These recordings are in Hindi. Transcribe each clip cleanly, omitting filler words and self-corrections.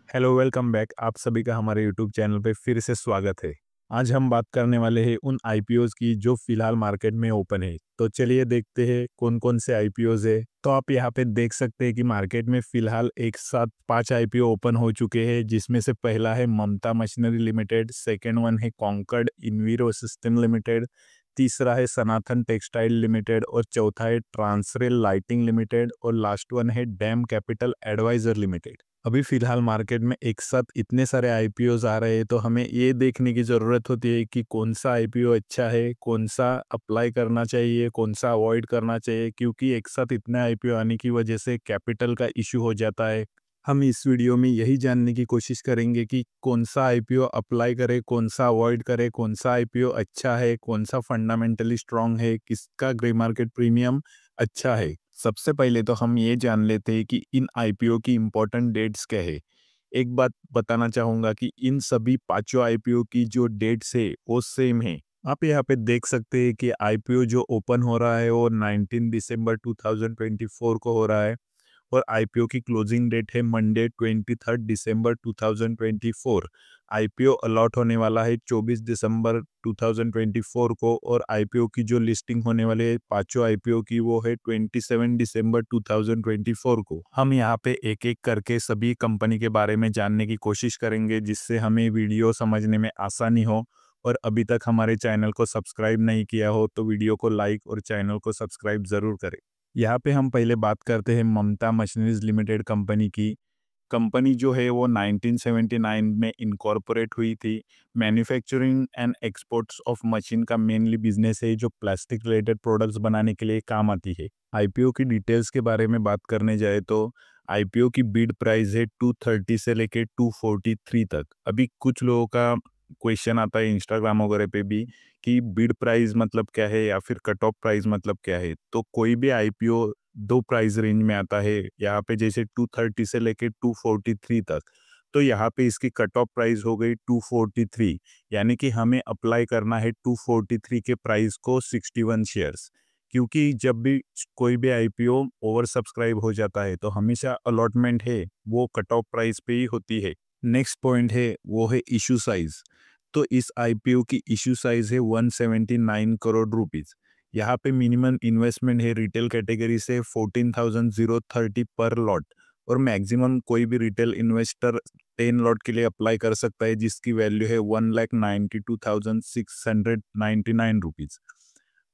Hello welcome back. आप सभी का हमारे यूट्यूब चैनल पे फिर से स्वागत है। आज हम बात करने वाले हैं उन आईपीओज की जो फिलहाल मार्केट में ओपन है। तो चलिए देखते हैं कौन कौन से आईपीओज है। तो आप यहाँ पे देख सकते हैं कि मार्केट में फिलहाल एक साथ 5 आईपीओ ओपन हो चुके हैं, जिसमें से पहला है Mamata machinery limited, second one है कॉन्कर्ड इन्वीरो सिस्टम लिमिटेड, तीसरा है सनातन टेक्सटाइल लिमिटेड और चौथा है ट्रांसरेल लाइटिंग लिमिटेड और लास्ट वन है डैम कैपिटल एडवाइजर लिमिटेड। अभी फिलहाल मार्केट में एक साथ इतने सारे आईपीओज आ रहे हैं, तो हमें ये देखने की ज़रूरत होती है कि कौन सा आईपीओ अच्छा है, कौन सा अप्लाई करना चाहिए, कौन सा अवॉइड करना चाहिए, क्योंकि एक साथ इतने आईपीओ आने की वजह से कैपिटल का इशू हो जाता है। हम इस वीडियो में यही जानने की कोशिश करेंगे कि कौन सा आईपीओ अप्लाई करें, कौन सा अवॉइड करें, कौन सा आईपीओ अच्छा है, कौन सा फंडामेंटली स्ट्रांग है, किसका ग्रे मार्केट प्रीमियम अच्छा है। सबसे पहले तो हम ये जान लेते हैं कि इन आईपीओ की इम्पोर्टेंट डेट्स क्या है। एक बात बताना चाहूँगा कि इन सभी पाँचों आईपीओ की जो डेट्स है वो सेम है। आप यहाँ पे देख सकते हैं कि आईपीओ जो ओपन हो रहा है वो 19 दिसंबर 2024 को हो रहा है और आईपीओ की क्लोजिंग डेट है मंडे 23 दिसंबर 2024। आईपीओ अलॉट होने वाला है 24 दिसंबर 2024 को और आईपीओ की जो लिस्टिंग होने वाले है पांचों आईपीओ की वो है 27 दिसंबर 2024 को। हम यहाँ पे एक एक करके सभी कंपनी के बारे में जानने की कोशिश करेंगे, जिससे हमें वीडियो समझने में आसानी हो। और अभी तक हमारे चैनल को सब्सक्राइब नहीं किया हो तो वीडियो को लाइक और चैनल को सब्सक्राइब ज़रूर करें। यहाँ पे हम पहले बात करते हैं ममता मशीनरीज लिमिटेड कंपनी की। कंपनी जो है वो 1979 में इनकॉर्पोरेट हुई थी। Manufacturing and exports of machine का मेनली बिजनेस है, जो प्लास्टिक रिलेटेड प्रोडक्ट्स बनाने के लिए काम आती है। आईपीओ की डिटेल्स के बारे में बात करने जाए तो आईपीओ की बिड प्राइस है 230 से लेके 243 तक। अभी कुछ लोगों का क्वेश्चन आता है इंस्टाग्राम वगैरह पे भी कि बिड प्राइस मतलब क्या है या फिर कट ऑफ प्राइस मतलब क्या है। तो कोई भी आईपीओ दो प्राइस रेंज में आता है। यहाँ पे जैसे 230 से लेके 243 तक, तो यहाँ पे इसकी कट ऑफ प्राइस हो गई 243, यानी कि हमें अप्लाई करना है 243 के प्राइस को 61 शेयर्स। क्योंकि जब भी कोई भी आईपीओ ओवर सब्सक्राइब हो जाता है तो हमेशा अलॉटमेंट है वो कट ऑफ प्राइस पे ही होती है। नेक्स्ट पॉइंट है वो है इशू साइज। तो इस आईपीओ की इशू साइज है 179 करोड़ रुपीज। यहाँ पे मिनिमम इन्वेस्टमेंट है रिटेल कैटेगरी से 14,030 पर लॉट और मैक्सिमम कोई भी रिटेल इन्वेस्टर 10 लॉट के लिए अप्लाई कर सकता है, जिसकी वैल्यू है 1,92,699 रुपीज।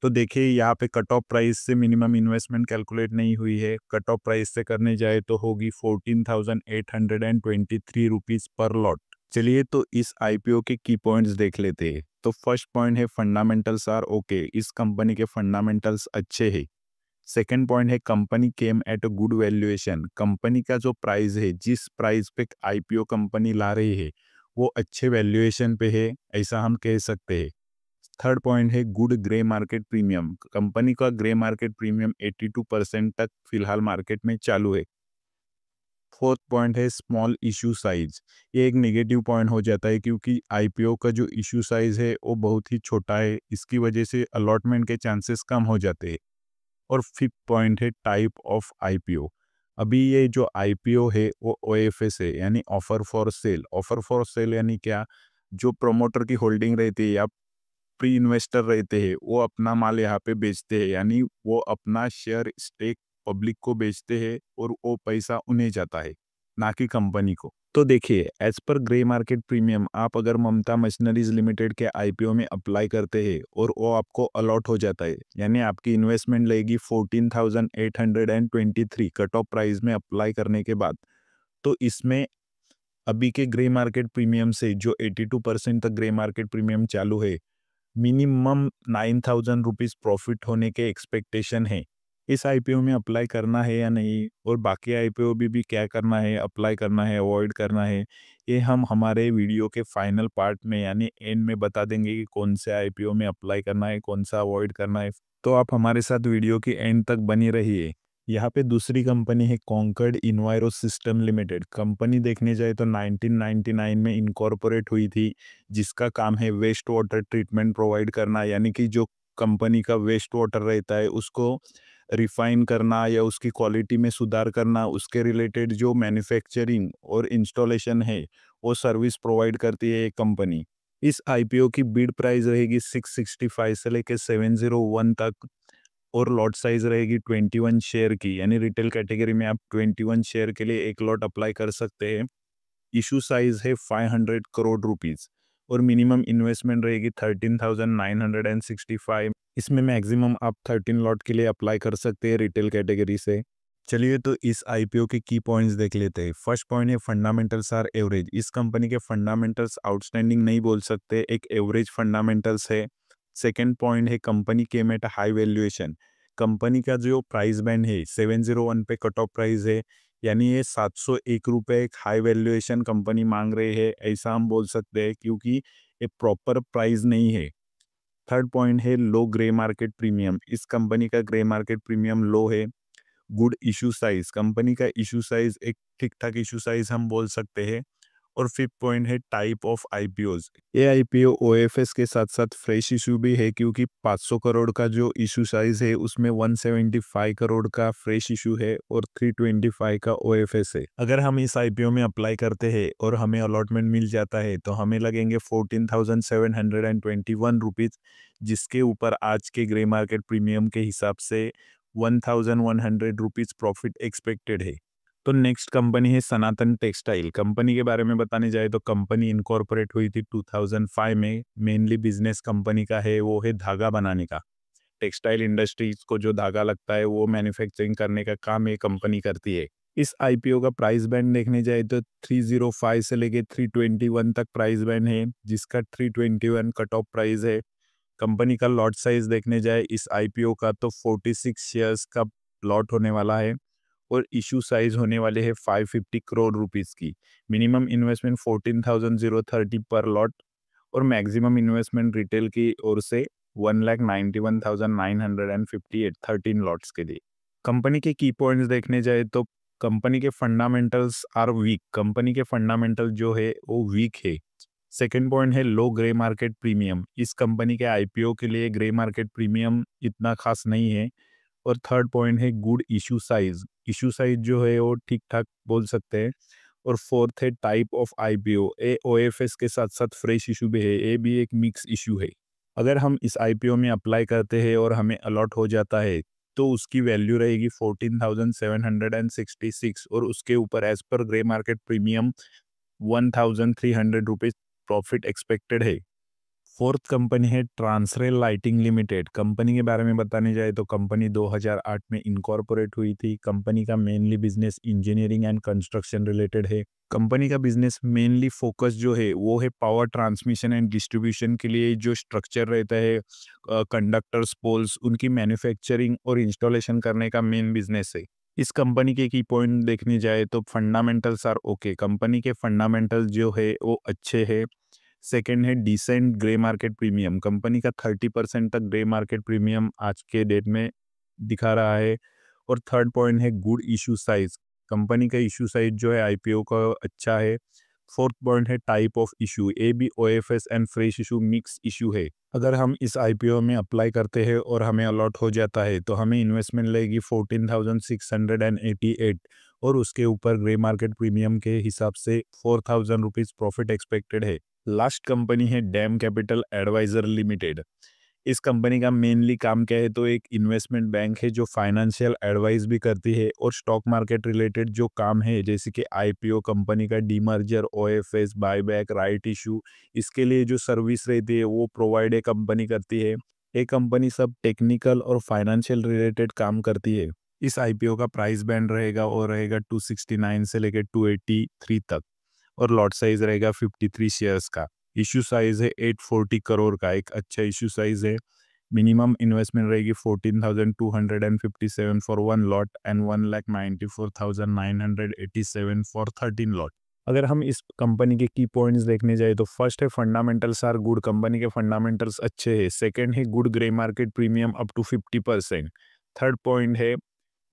तो देखिए यहाँ पे कट ऑफ प्राइस से मिनिमम इन्वेस्टमेंट कैलकुलेट नहीं हुई है। कट ऑफ प्राइस से करने जाए तो होगी 14,823 रुपीज पर लॉट। चलिए तो इस आईपीओ के की पॉइंट्स देख लेते हैं। तो फर्स्ट पॉइंट है फंडामेंटल्स आर ओके, इस कंपनी के फंडामेंटल्स अच्छे हैं। सेकंड पॉइंट है company came at a good valuation, company का जो प्राइस है, जिस प्राइस पे आईपीओ कंपनी ला रही है वो अच्छे वैल्यूएशन पे है, ऐसा हम कह सकते हैं। थर्ड पॉइंट है good grey market premium, company का ग्रे मार्केट प्रीमियम 82% तक फिलहाल मार्केट में चालू है। फोर्थ पॉइंट है स्मॉल इशू साइज, ये एक नेगेटिव पॉइंट हो जाता है क्योंकि आईपीओ का जो इशू साइज है वो बहुत ही छोटा है, इसकी वजह से अलॉटमेंट के चांसेस कम हो जाते हैं। और फिफ्थ पॉइंट है टाइप ऑफ आईपीओ। अभी ये जो आईपीओ है वो ओएफएस है, यानी offer for sale. Offer for sale यानी क्या, जो प्रोमोटर की होल्डिंग रहती है या प्री इन्वेस्टर रहते हैं वो अपना माल यहाँ पे बेचते हैं, यानी वो अपना शेयर स्टेक पब्लिक को बेचते हैं और वो पैसा उन्हें जाता है, ना कि कंपनी को। तो देखिए as per grey market premium, आप अगर ममता मशीनरीज लिमिटेड के आईपीओ में अप्लाई करते हैं और वो आपको अलॉट हो जाता है, यानी आपकी इन्वेस्टमेंट लगेगी 14,823 कट ऑफ प्राइस में अप्लाई करने के बाद, तो इसमें अभी के ग्रे मार्केट प्रीमियम से जो 82% तक ग्रे मार्केट प्रीमियम चालू है, मिनिमम 9,000 रुपीज प्रॉफिट होने के एक्सपेक्टेशन है। इस आईपीओ में अप्लाई करना है या नहीं और बाकी आईपीओ भी क्या करना है, अप्लाई करना है, अवॉइड करना है, ये हम हमारे वीडियो के फाइनल पार्ट में यानी एंड में बता देंगे कि कौन से आईपीओ में अप्लाई करना है, कौन सा अवॉइड करना है। तो आप हमारे साथ वीडियो की एंड तक बनी रहिए। यहाँ पे दूसरी कंपनी है Concord Enviro System Limited. Company देखने जाए तो 1999 में इनकॉर्पोरेट हुई थी, जिसका काम है वेस्ट वाटर ट्रीटमेंट प्रोवाइड करना, यानी कि जो कंपनी का वेस्ट वाटर रहता है उसको रिफाइन करना या उसकी क्वालिटी में सुधार करना, उसके रिलेटेड जो मैन्युफैक्चरिंग और इंस्टॉलेशन है, वो सर्विस प्रोवाइड करती है ये कंपनी। इस आईपीओ की बिड प्राइस रहेगी 665 से लेके 701 तक और लॉट साइज रहेगी 21 शेयर की, यानी रिटेल कैटेगरी में आप 21 शेयर के लिए एक लॉट अप्लाई कर सकते हैं। इशू साइज है 500 करोड़ रुपीस और मिनिमम इन्वेस्टमेंट रहेगी 13,965। इसमें मैक्सिमम आप 13 लॉट के लिए अप्लाई कर सकते हैं रिटेल कैटेगरी से। चलिए तो इस आईपीओ के की पॉइंट्स देख लेते हैं। फर्स्ट पॉइंट है फंडामेंटल्स आर एवरेज। इस कंपनी के फंडामेंटल्स आउटस्टैंडिंग नहीं बोल सकते, एक एवरेज फंडामेंटल्स है। सेकेंड पॉइंट है company came at high valuation. Company का जो प्राइस बैंड है 701 पे कट ऑफ प्राइस है, यानी ये 701 रुपये एक हाई वैल्यूएशन कंपनी मांग रही है, ऐसा हम बोल सकते हैं, क्योंकि ये प्रॉपर प्राइस नहीं है। थर्ड पॉइंट है लो ग्रे मार्केट प्रीमियम। इस कंपनी का ग्रे मार्केट प्रीमियम लो है। Good issue size. कंपनी का इशू साइज एक ठीक ठाक इशू साइज हम बोल सकते हैं। और फिफ्थ पॉइंट है टाइप ऑफ आईपीओज। ये आईपीओ ओएफएस के साथ साथ फ्रेश इशू भी है, क्योंकि 500 करोड़ का जो इशू साइज है उसमें 175 करोड़ का फ्रेश इशू है और 325 का ओएफएस है। अगर हम इस आईपीओ में अप्लाई करते हैं और हमें अलॉटमेंट मिल जाता है तो हमें लगेंगे 14,721 रुपीज, जिसके ऊपर आज के ग्रे मार्केट प्रीमियम के हिसाब से 1,100 रुपीज प्रॉफिट एक्सपेक्टेड है। तो नेक्स्ट कंपनी है सनातन टेक्सटाइल। कंपनी के बारे में बताने जाए तो कंपनी इनकॉर्पोरेट हुई थी 2005 में। मेनली बिजनेस कंपनी का है वो है धागा बनाने का। टेक्सटाइल इंडस्ट्रीज को जो धागा लगता है वो मैन्युफैक्चरिंग करने का काम ये कंपनी करती है। इस आईपीओ का प्राइस बैंड देखने जाए तो 305 से लेके 321 तक प्राइस बैंड है, जिसका 321 कट ऑफ प्राइस है। कंपनी का लॉट साइज देखने जाए इस आईपीओ का तो 46 शेयर्स का लॉट होने वाला है और इशू साइज होने वाले हैं 550 करोड़ रुपीस की। मिनिमम इन्वेस्टमेंट 14,030 पर लॉट और मैक्सिमम इन्वेस्टमेंट रिटेल की ओर से 1,91,958 13 लॉट्स के लिए। कंपनी के की पॉइंट्स देखने जाए तो कंपनी के फंडामेंटल्स आर वीक। कंपनी के फंडामेंटल जो है वो वीक है। सेकेंड पॉइंट है लो ग्रे मार्केट प्रीमियम। इस कंपनी के आईपीओ के लिए ग्रे मार्केट प्रीमियम इतना खास नहीं है। और थर्ड पॉइंट है good issue size. Issue size जो है वो ठीक ठाक बोल सकते हैं। और फोर्थ है type of IPO. A OFS के साथ साथ फ्रेश इशू भी है, ये भी एक मिक्स इशू है। अगर हम इस आईपीओ में अप्लाई करते हैं और हमें अलॉट हो जाता है तो उसकी वैल्यू रहेगी 14,766 और उसके ऊपर as per grey market premium 1,300 rupees profit expected है। फोर्थ कंपनी है ट्रांसरेल लाइटिंग लिमिटेड। कंपनी के बारे में बताने जाए तो कंपनी 2008 में इनकॉर्पोरेट हुई थी। कंपनी का mainly business engineering and construction related है। कंपनी का बिजनेस मेनली फोकस जो है वो है पावर ट्रांसमिशन एंड डिस्ट्रीब्यूशन के लिए जो स्ट्रक्चर रहता है, कंडक्टर्स, पोल्स, उनकी मैन्युफैक्चरिंग और इंस्टॉलेशन करने का मेन बिजनेस है। इस कंपनी के की पॉइंट देखने जाए तो फंडामेंटल्स आर ओके। कंपनी के फंडामेंटल्स जो है वो अच्छे है। सेकेंड है decent grey market premium. Company का 30% तक ग्रे मार्केट प्रीमियम आज के डेट में दिखा रहा है। और थर्ड पॉइंट है गुड इशू साइज। कंपनी का इशू साइज जो है आईपीओ का अच्छा है। फोर्थ पॉइंट है type of issue. A B OFS and fresh issue mix issue है। अगर हम इस आईपीओ में अप्लाई करते हैं और हमें अलॉट हो जाता है तो हमें इन्वेस्टमेंट लगेगी 14,688 और उसके ऊपर ग्रे मार्केट प्रीमियम के हिसाब से 4,000 रुपीज प्रॉफिट एक्सपेक्टेड है। लास्ट कंपनी है डैम कैपिटल एडवाइजर लिमिटेड। इस कंपनी का मेनली काम क्या है तो एक इन्वेस्टमेंट बैंक है जो फाइनेंशियल एडवाइस भी करती है और स्टॉक मार्केट रिलेटेड जो काम है जैसे कि आईपीओ, कंपनी का demerger, OFS, buyback, right issue, इसके लिए जो सर्विस रहती है वो प्रोवाइड कंपनी करती है। ये कंपनी सब टेक्निकल और फाइनेंशियल रिलेटेड काम करती है। इस आईपीओ का प्राइस बैंड रहेगा और रहेगा 269 से लेकर 283 तक और लॉट साइज रहेगा 53 शेयर्स का। इशू साइज है 840 करोड़ का, एक अच्छा इशू साइज है। मिनिमम इन्वेस्टमेंट रहेगी 14,257 for 1 lot and 1,94,987 for 13 lot. अगर हम इस कंपनी के की पॉइंट्स देखने जाए तो फर्स्ट है फंडामेंटल्स आर गुड। कंपनी के फंडामेंटल्स अच्छे हैं। सेकंड है good grey market premium up to 50%। Third point है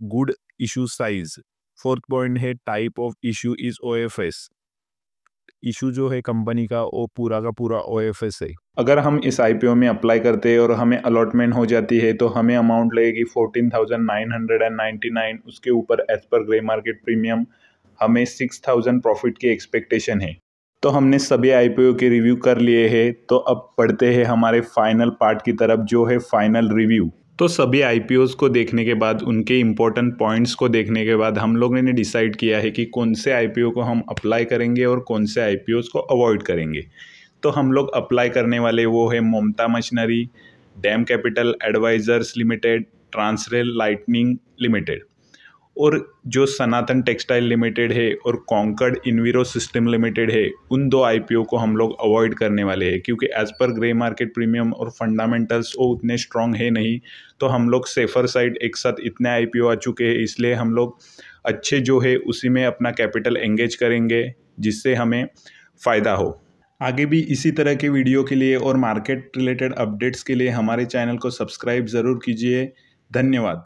good issue size. Fourth point है type of issue is OFS. Issue जो है कंपनी का वो पूरा का पूरा OFS है। अगर हम इस IPO में अप्लाई करते हैं और हमें अलॉटमेंट हो जाती है तो हमें अमाउंट लगेगी 14,999। उसके ऊपर as per grey market premium हमें 6,000 प्रॉफिट की एक्सपेक्टेशन है। तो हमने सभी IPO के रिव्यू कर लिए हैं, तो अब पढ़ते हैं हमारे फाइनल पार्ट की तरफ जो है फाइनल रिव्यू। तो सभी IPOs को देखने के बाद, उनके इम्पोर्टेंट पॉइंट्स को देखने के बाद हम लोगों ने डिसाइड किया है कि कौन से IPO को हम अप्लाई करेंगे और कौन से IPOs को अवॉइड करेंगे। तो हम लोग अप्लाई करने वाले वो है Mamata machinery, dam capital advisors limited, transrail lighting limited, और जो सनातन टेक्सटाइल लिमिटेड है और कॉन्कर्ड इन्विरो सिस्टम लिमिटेड है, उन दो IPO को हम लोग अवॉइड करने वाले हैं, क्योंकि as per grey market premium और फंडामेंटल्स वो उतने स्ट्रॉन्ग है नहीं। तो हम लोग सेफर साइड एक साथ इतने IPO आ चुके हैं, इसलिए हम लोग अच्छे जो है उसी में अपना कैपिटल एंगेज करेंगे जिससे हमें फ़ायदा हो। आगे भी इसी तरह के वीडियो के लिए और मार्केट रिलेटेड अपडेट्स के लिए हमारे चैनल को सब्सक्राइब ज़रूर कीजिए। धन्यवाद।